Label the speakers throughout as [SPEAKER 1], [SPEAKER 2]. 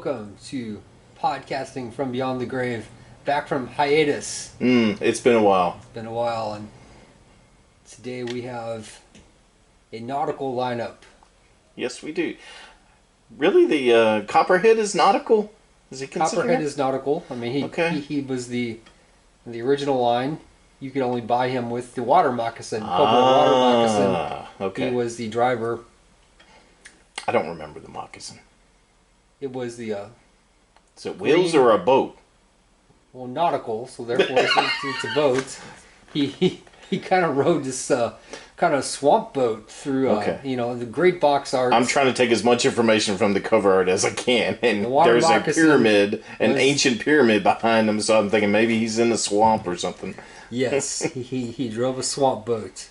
[SPEAKER 1] welcome to Podcasting from Beyond the Grave. Back from hiatus.
[SPEAKER 2] It's been a while.
[SPEAKER 1] It's been a while, and today we have a nautical lineup.
[SPEAKER 2] Yes, we do. Really, the Copperhead is nautical? Is he considered?
[SPEAKER 1] Copperhead is nautical. I mean, he was the original line. You could only buy him with the water moccasin, Cobra water moccasin.
[SPEAKER 2] Okay.
[SPEAKER 1] He was the driver.
[SPEAKER 2] I don't remember the moccasin.
[SPEAKER 1] It was the...
[SPEAKER 2] Is it wheels or a boat?
[SPEAKER 1] Well, nautical, so therefore it's a boat. He kind of rode this kind of swamp boat through, the great box art.
[SPEAKER 2] I'm trying to take as much information from the cover art as I can. And there's a pyramid, an ancient pyramid behind him, so I'm thinking maybe he's in the swamp or something.
[SPEAKER 1] Yes, he drove a swamp boat.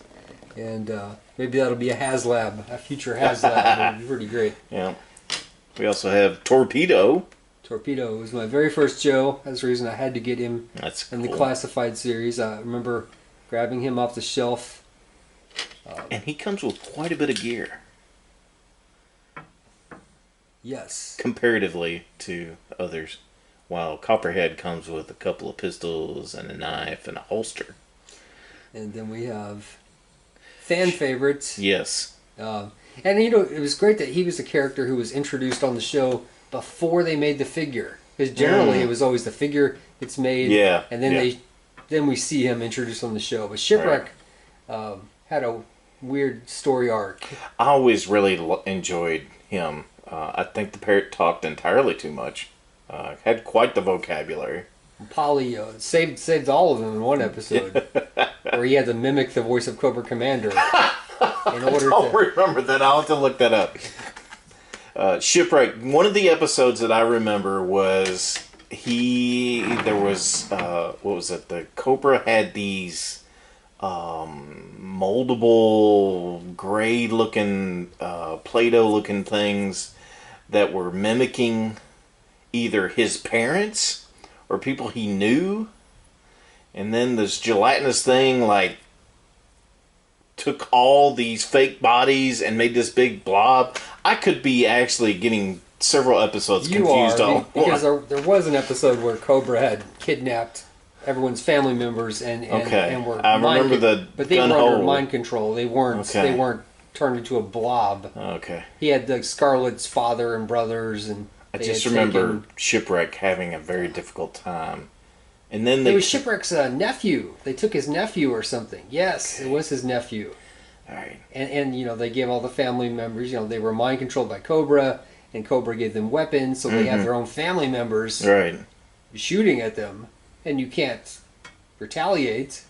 [SPEAKER 1] And maybe that'll be a future HasLab. It'll be pretty great.
[SPEAKER 2] Yeah. We also have Torpedo.
[SPEAKER 1] Torpedo was my very first Joe. That's the reason I had to get him in the classified series. I remember grabbing him off the shelf.
[SPEAKER 2] And he comes with quite a bit of gear.
[SPEAKER 1] Yes.
[SPEAKER 2] Comparatively to others. While Copperhead comes with a couple of pistols and a knife and a holster.
[SPEAKER 1] And then we have fan favorites.
[SPEAKER 2] Yes.
[SPEAKER 1] And it was great that he was a character who was introduced on the show before they made the figure. Because generally it was always the figure gets made, and then we see him introduced on the show. But Shipwreck had a weird story arc.
[SPEAKER 2] I always really enjoyed him. I think the parrot talked entirely too much. Had quite the vocabulary.
[SPEAKER 1] Polly saved all of them in one episode, where he had to mimic the voice of Cobra Commander.
[SPEAKER 2] I don't remember that. I'll have to look that up. Shipwreck. One of the episodes that I remember was what was it? The Cobra had these moldable, gray-looking, Play-Doh-looking things that were mimicking either his parents or people he knew. And then this gelatinous thing, took all these fake bodies and made this big blob. I could be actually getting several episodes confused on
[SPEAKER 1] because there was an episode where Cobra had kidnapped everyone's family members and were but they were under mind control. They weren't turned into a blob.
[SPEAKER 2] Okay.
[SPEAKER 1] He had Scarlett's father and brothers, and
[SPEAKER 2] I just remember Shipwreck having a very difficult time. And then
[SPEAKER 1] it was Shipwreck's nephew. They took his nephew or something. Yes, it was his nephew.
[SPEAKER 2] All right.
[SPEAKER 1] And they gave all the family members, they were mind controlled by Cobra, and Cobra gave them weapons, so they have their own family members shooting at them, and you can't retaliate.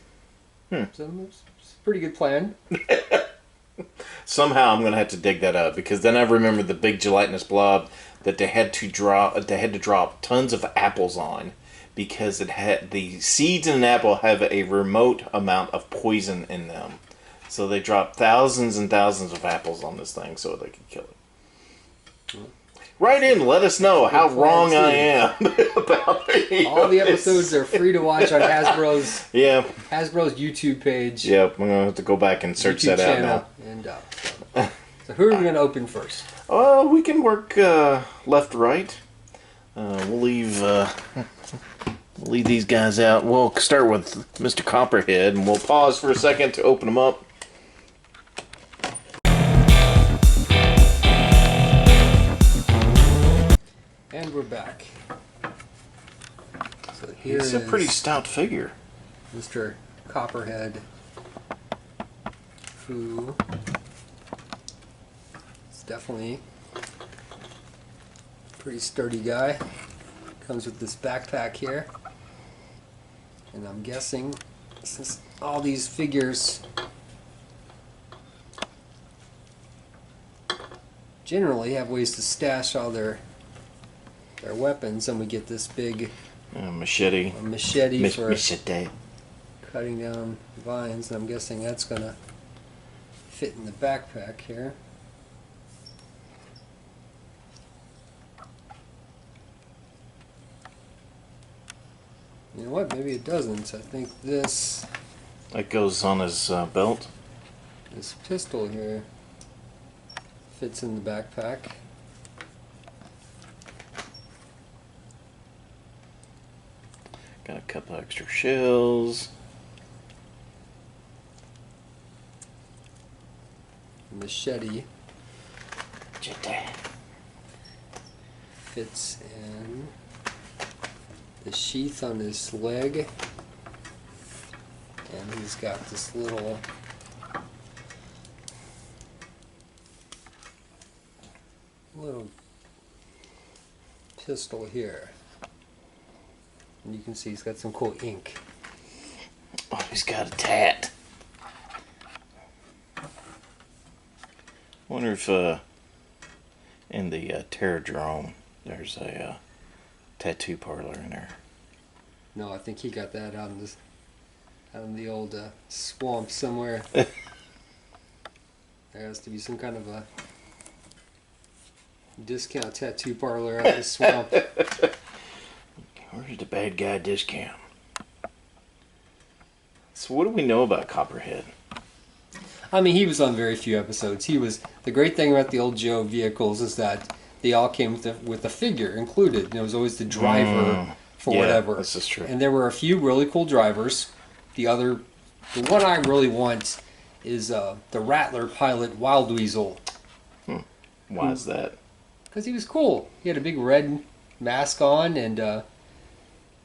[SPEAKER 1] So it's a pretty good plan.
[SPEAKER 2] Somehow I'm going to have to dig that up, because then I remember the big gelatinous blob that they had to drop tons of apples on. Because the seeds in an apple have a remote amount of poison in them. So they dropped thousands and thousands of apples on this thing so they could kill it. Write in, let us know how wrong I am about
[SPEAKER 1] all the episodes are free to watch on Hasbro's Hasbro's YouTube page.
[SPEAKER 2] Yep, I'm gonna have to go back and search that out now.
[SPEAKER 1] And so who are we gonna open first?
[SPEAKER 2] We can work left, right. We'll leave these guys out. We'll start with Mr. Copperhead, and we'll pause for a second to open them up.
[SPEAKER 1] And we're back. So
[SPEAKER 2] He's a pretty stout figure.
[SPEAKER 1] Mr. Copperhead, who is definitely a pretty sturdy guy. Comes with this backpack here. And I'm guessing, since all these figures generally have ways to stash all their weapons, and we get this big
[SPEAKER 2] machete
[SPEAKER 1] for cutting down vines, and I'm guessing that's going to fit in the backpack here. You know what? Maybe it doesn't. I think this...
[SPEAKER 2] That goes on his belt.
[SPEAKER 1] This pistol here fits in the backpack.
[SPEAKER 2] Got a couple extra shells.
[SPEAKER 1] Machete fits in the sheath on his leg, and he's got this little pistol here, and you can see he's got some cool ink.
[SPEAKER 2] Oh, he's got a tat. Wonder if in the Terradrome there's a tattoo parlor in there.
[SPEAKER 1] No, I think he got that out in the old swamp somewhere. There has to be some kind of a discount tattoo parlor out in the swamp.
[SPEAKER 2] Where's the bad guy discount? So what do we know about Copperhead?
[SPEAKER 1] I mean, he was on very few episodes. The great thing about the old Joe vehicles is that they all came with a figure included. And it was always the driver for whatever.
[SPEAKER 2] This is true.
[SPEAKER 1] And there were a few really cool drivers. The one I really want is the Rattler pilot Wild Weasel.
[SPEAKER 2] Why is that?
[SPEAKER 1] Because he was cool. He had a big red mask on, and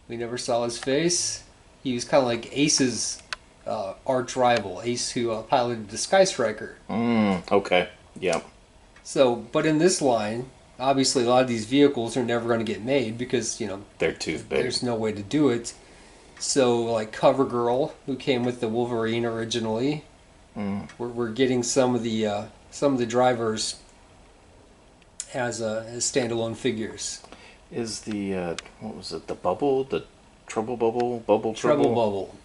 [SPEAKER 1] we never saw his face. He was kind of like Ace's arch rival, Ace, who piloted the Sky Striker.
[SPEAKER 2] Okay. Yeah.
[SPEAKER 1] So, but in this line, obviously a lot of these vehicles are never going to get made because,
[SPEAKER 2] they're too big.
[SPEAKER 1] There's no way to do it. So, like CoverGirl, who came with the Wolverine originally, we're getting some of the drivers as standalone figures.
[SPEAKER 2] Is the what was it? The bubble, the Trouble Bubble,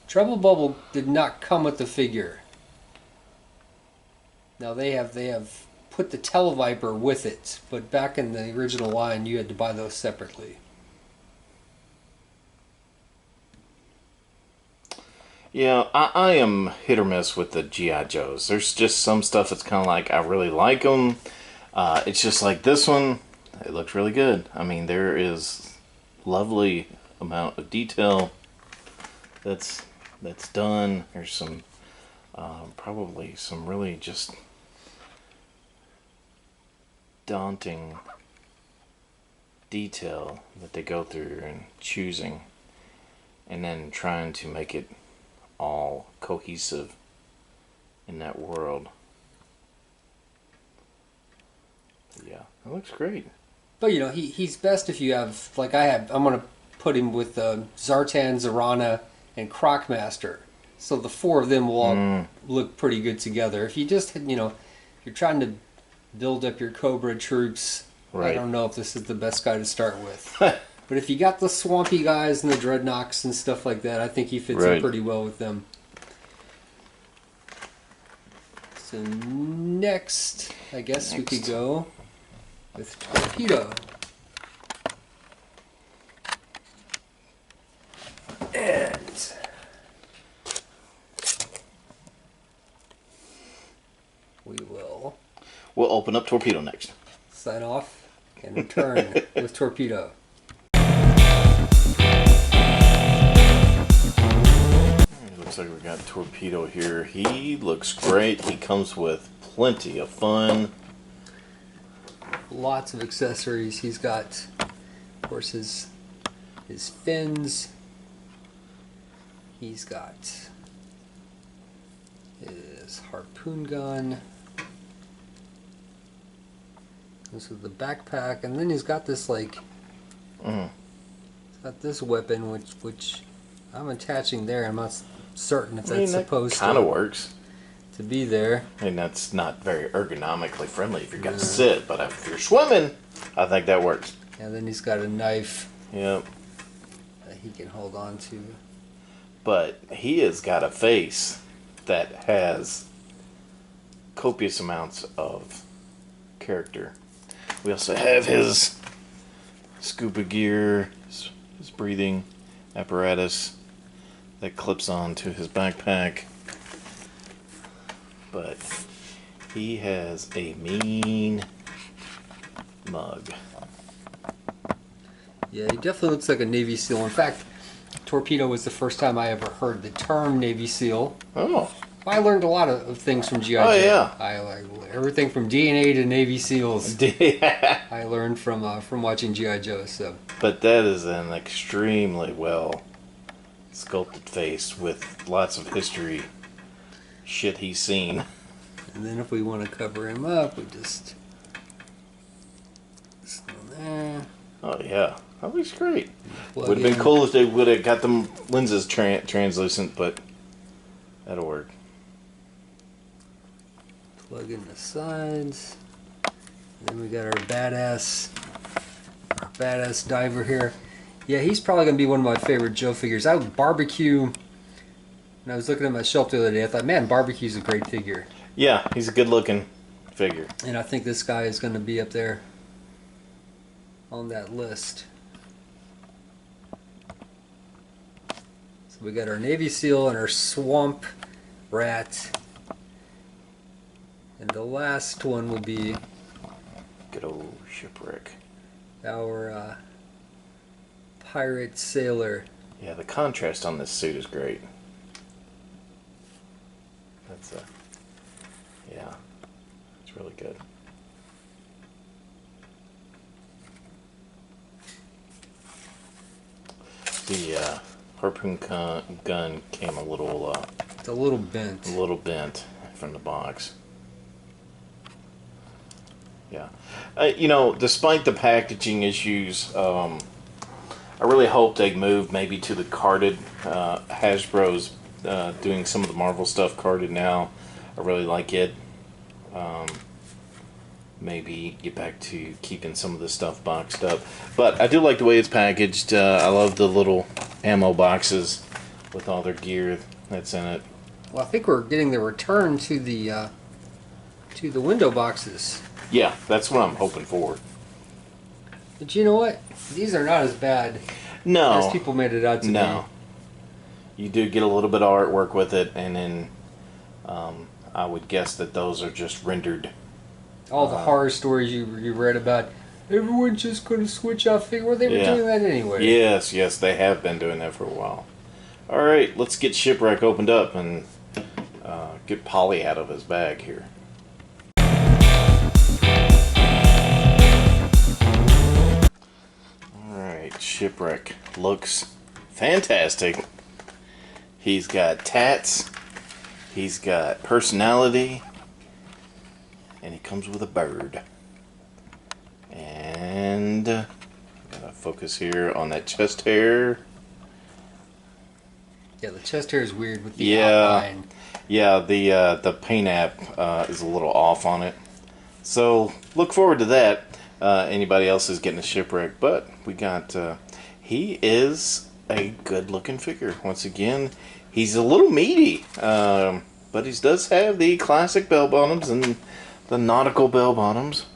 [SPEAKER 1] Trouble Bubble did not come with the figure. Now they have put the Televiper with it, but back in the original line, you had to buy those separately.
[SPEAKER 2] Yeah, I am hit or miss with the G.I. Joes. There's just some stuff that's kind of like, I really like them. It's just like this one, it looks really good. I mean, there is lovely amount of detail that's done. There's some, probably some really just daunting detail that they go through and choosing and then trying to make it all cohesive in that world. Yeah, that looks great.
[SPEAKER 1] But he's best if you have, like I have, I'm gonna put him with Zartan, Zarana, and Crocmaster. So the four of them will all look pretty good together. If you just you're trying to build up your Cobra troops, right. I don't know if this is the best guy to start with. But if you got the swampy guys and the dreadnoughts and stuff like that, I think he fits in pretty well with them. So next, I guess we could go with Torpedo. And
[SPEAKER 2] we'll open up Torpedo next.
[SPEAKER 1] Sign off and return with Torpedo.
[SPEAKER 2] Looks like we got Torpedo here. He looks great. He comes with plenty of fun.
[SPEAKER 1] Lots of accessories. He's got, of course, his fins. He's got his harpoon gun. This is the backpack, and then he's got this he's got this weapon, which I'm attaching there. I'm not certain if that's supposed to.
[SPEAKER 2] Kind of works
[SPEAKER 1] to be there.
[SPEAKER 2] I mean, that's not very ergonomically friendly if you're gonna sit, but if you're swimming, I think that works.
[SPEAKER 1] And then he's got a knife.
[SPEAKER 2] Yep.
[SPEAKER 1] That he can hold on to.
[SPEAKER 2] But he has got a face that has copious amounts of character. We also have his scuba gear, his breathing apparatus that clips on to his backpack. But he has a mean mug.
[SPEAKER 1] Yeah, he definitely looks like a Navy SEAL. In fact, torpedo was the first time I ever heard the term Navy SEAL.
[SPEAKER 2] Oh.
[SPEAKER 1] I learned a lot of things from G.I.
[SPEAKER 2] Oh,
[SPEAKER 1] Joe.
[SPEAKER 2] yeah.
[SPEAKER 1] I like everything from DNA to Navy SEALs. I learned from watching G.I. Joe. So.
[SPEAKER 2] But that is an extremely well sculpted face with lots of history shit he's seen.
[SPEAKER 1] And then if we want to cover him up, we just there.
[SPEAKER 2] Oh yeah, that looks great.
[SPEAKER 1] Would
[SPEAKER 2] have been cool if they would have got them lenses translucent, but that'll work.
[SPEAKER 1] Plug in the sides. And then we got our badass diver here. Yeah, he's probably going to be one of my favorite Joe figures. I would barbecue. When I was looking at my shelf the other day, I thought, man, barbecue's a great figure.
[SPEAKER 2] Yeah, he's a good looking figure.
[SPEAKER 1] And I think this guy is going to be up there on that list. So we got our Navy SEAL and our Swamp Rat. And the last one would be
[SPEAKER 2] good old Shipwreck.
[SPEAKER 1] Our pirate sailor.
[SPEAKER 2] Yeah, the contrast on this suit is great. That's yeah, it's really good. The harpoon gun came a little.
[SPEAKER 1] It's a little bent.
[SPEAKER 2] A little bent from the box. Yeah, you know, despite the packaging issues, I really hope they move maybe to the carded. Hasbro's doing some of the Marvel stuff carded now. I really like it. Maybe get back to keeping some of the stuff boxed up, but I do like the way it's packaged. I love the little ammo boxes with all their gear that's in it.
[SPEAKER 1] Well, I think we're getting the return to the window boxes.
[SPEAKER 2] Yeah, that's what I'm hoping for.
[SPEAKER 1] But you know what? These are not as bad
[SPEAKER 2] as
[SPEAKER 1] people made it out to be.
[SPEAKER 2] You do get a little bit of artwork with it, and then I would guess that those are just rendered.
[SPEAKER 1] All the horror stories you read about, everyone's just going to switch out figure. Well, they were doing that anyway.
[SPEAKER 2] Yes, they have been doing that for a while. All right, let's get Shipwreck opened up and get Polly out of his bag here. Shipwreck looks fantastic. He's got tats, he's got personality, and he comes with a bird. And gotta focus here on that chest hair.
[SPEAKER 1] Yeah, the chest hair is weird with the outline.
[SPEAKER 2] Yeah, the paint app is a little off on it. So look forward to that. Anybody else is getting a Shipwreck, but we got he is a good looking figure. Once again, he's a little meaty, but he does have the classic bell bottoms and the nautical bell bottoms.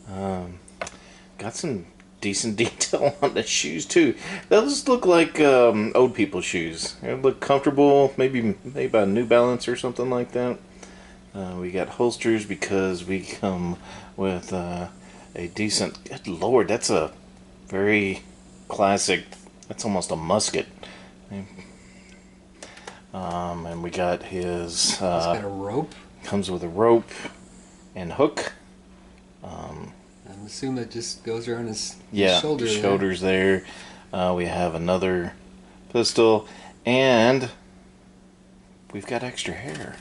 [SPEAKER 2] Got some decent detail on the shoes too. Those look like old people's shoes. They look comfortable, maybe by New Balance or something like that. We got holsters because we come with a decent. Good Lord, that's a very classic. That's almost a musket. And we got his.
[SPEAKER 1] He's got a rope.
[SPEAKER 2] Comes with a rope and hook.
[SPEAKER 1] I'm assuming it just goes around his
[SPEAKER 2] shoulder. Shoulders there. We have another pistol, and we've got extra hair.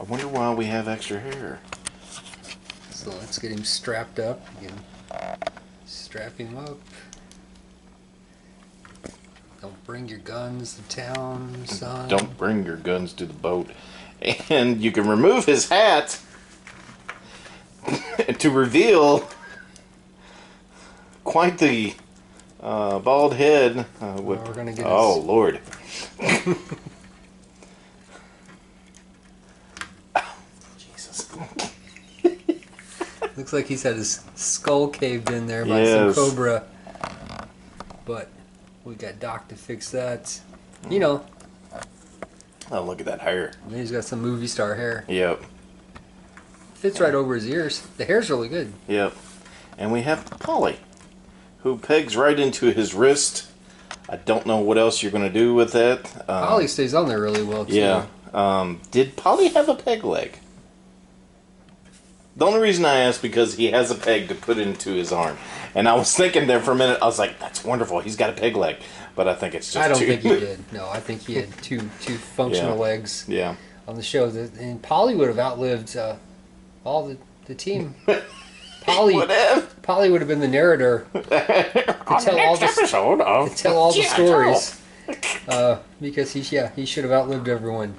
[SPEAKER 2] I wonder why we have extra hair.
[SPEAKER 1] So let's get him strapped up. Again. Strap him up. Don't bring your guns to town, son.
[SPEAKER 2] Don't bring your guns to the boat. And you can remove his hat to reveal quite the bald head.
[SPEAKER 1] We're gonna get
[SPEAKER 2] Lord.
[SPEAKER 1] Looks like he's had his skull caved in there by some cobra. But we got Doc to fix that. You know.
[SPEAKER 2] Oh, look at that hair.
[SPEAKER 1] And he's got some movie star hair.
[SPEAKER 2] Yep.
[SPEAKER 1] Fits right over his ears. The hair's really good.
[SPEAKER 2] Yep. And we have Polly, who pegs right into his wrist. I don't know what else you're going to do with that.
[SPEAKER 1] Polly stays on there really well, too.
[SPEAKER 2] Yeah. Did Polly have a peg leg? The only reason I asked because he has a peg to put into his arm. And I was thinking there for a minute, I was like, that's wonderful. He's got a peg leg. But I think it's just
[SPEAKER 1] I don't think he did. No, I think he had two functional legs on the show. And Polly would have outlived all the team. Polly would have been the narrator to tell all the stories. Because he should have outlived everyone.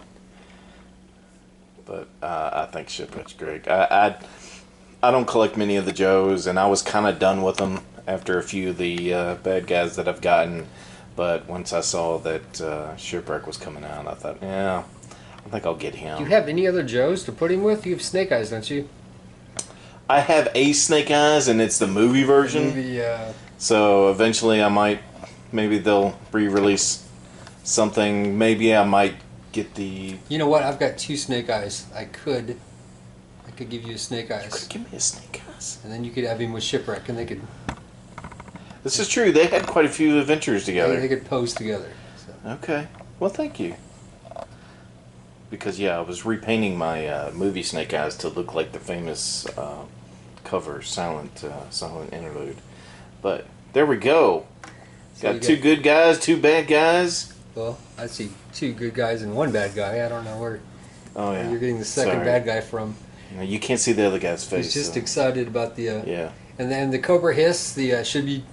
[SPEAKER 2] But I think Shipwreck's great. I don't collect many of the Joes, and I was kind of done with them after a few of the bad guys that I've gotten. But once I saw that Shipwreck was coming out, I thought, I think I'll get him.
[SPEAKER 1] Do you have any other Joes to put him with? You have Snake Eyes, don't you?
[SPEAKER 2] I have a Snake Eyes, and it's the movie version. So eventually maybe they'll re-release something. Maybe I might get the...
[SPEAKER 1] You know what? I've got 2 Snake Eyes. I could give you a Snake Eyes.
[SPEAKER 2] You could give me a Snake Eyes.
[SPEAKER 1] And then you could have him with Shipwreck, and they could...
[SPEAKER 2] This is true. They had quite a few adventures together.
[SPEAKER 1] They could pose together. So.
[SPEAKER 2] Okay. Well, thank you. Because, I was repainting my movie Snake Eyes to look like the famous cover, Silent Interlude. But there we go. So got 2 good guys, 2 bad guys.
[SPEAKER 1] Well, I see 2 good guys and 1 bad guy. I don't know where you're getting the second bad guy from.
[SPEAKER 2] No, you can't see the other guy's face.
[SPEAKER 1] He's just excited about the... And then the Cobra Hiss, should be...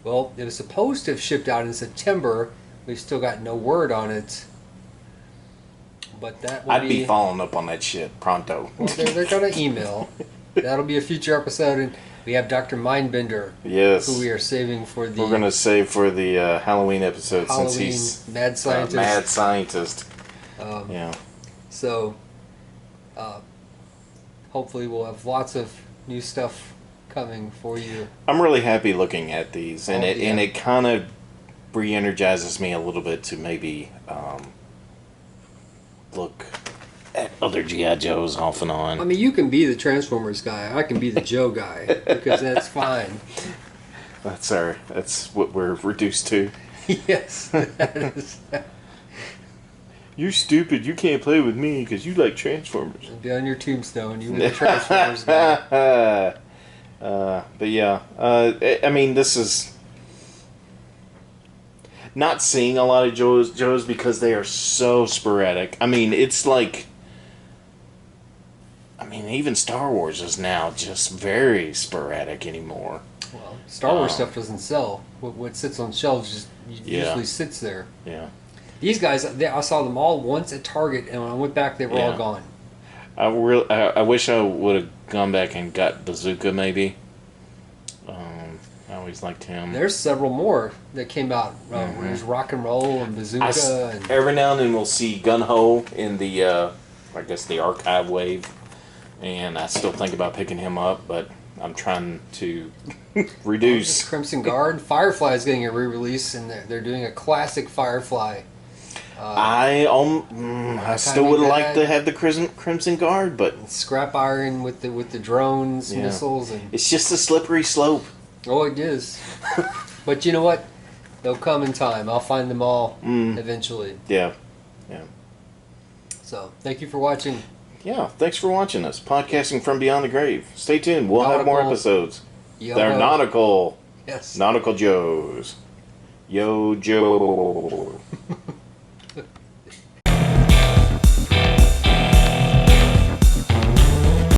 [SPEAKER 1] Well, it was supposed to have shipped out in September. We've still got no word on it. But that will
[SPEAKER 2] I'd be following up on that shit pronto.
[SPEAKER 1] Well, they're going to email. That'll be a future episode. And we have Dr. Mindbender.
[SPEAKER 2] Yes.
[SPEAKER 1] Who we are saving for the...
[SPEAKER 2] We're going to save for the Halloween episode since he's...
[SPEAKER 1] Mad Scientist.
[SPEAKER 2] Mad Scientist.
[SPEAKER 1] So, hopefully we'll have lots of new stuff coming for you.
[SPEAKER 2] I'm really happy looking at these, and it kind of re-energizes me a little bit to maybe look at other G.I. Joes off and on.
[SPEAKER 1] I mean, you can be the Transformers guy. I can be the Joe guy because that's fine.
[SPEAKER 2] That's what we're reduced to.
[SPEAKER 1] Yes, that is.
[SPEAKER 2] You're stupid. You can't play with me because you like Transformers.
[SPEAKER 1] Be on your tombstone. You were the Transformers guy.
[SPEAKER 2] But I mean, this is not seeing a lot of Joes because they are so sporadic. I mean, it's like, even Star Wars is now just very sporadic anymore.
[SPEAKER 1] Well, Star Wars stuff doesn't sell. What sits on shelves usually sits there.
[SPEAKER 2] Yeah.
[SPEAKER 1] These guys, I saw them all once at Target, and when I went back, they were all gone.
[SPEAKER 2] I wish I would have gone back and got Bazooka, maybe. I always liked him.
[SPEAKER 1] There's several more that came out. There's Rock and Roll and Bazooka.
[SPEAKER 2] Every now and then we'll see Gun-Ho in the, I guess, the archive wave. And I still think about picking him up, but I'm trying to reduce.
[SPEAKER 1] Crimson Guard. Firefly is getting a re-release, and they're doing a classic Firefly.
[SPEAKER 2] I still would like to have the Crimson Guard, but
[SPEAKER 1] Scrap Iron with the drones, missiles, and
[SPEAKER 2] it's just a slippery slope.
[SPEAKER 1] Oh, it is. But you know what? They'll come in time. I'll find them all eventually.
[SPEAKER 2] Yeah.
[SPEAKER 1] So, thank you for watching.
[SPEAKER 2] Yeah, thanks for watching us. Podcasting from Beyond the Grave. Stay tuned. We'll have more episodes. They're nautical.
[SPEAKER 1] Yes.
[SPEAKER 2] Nautical Joes. Yo, Joe.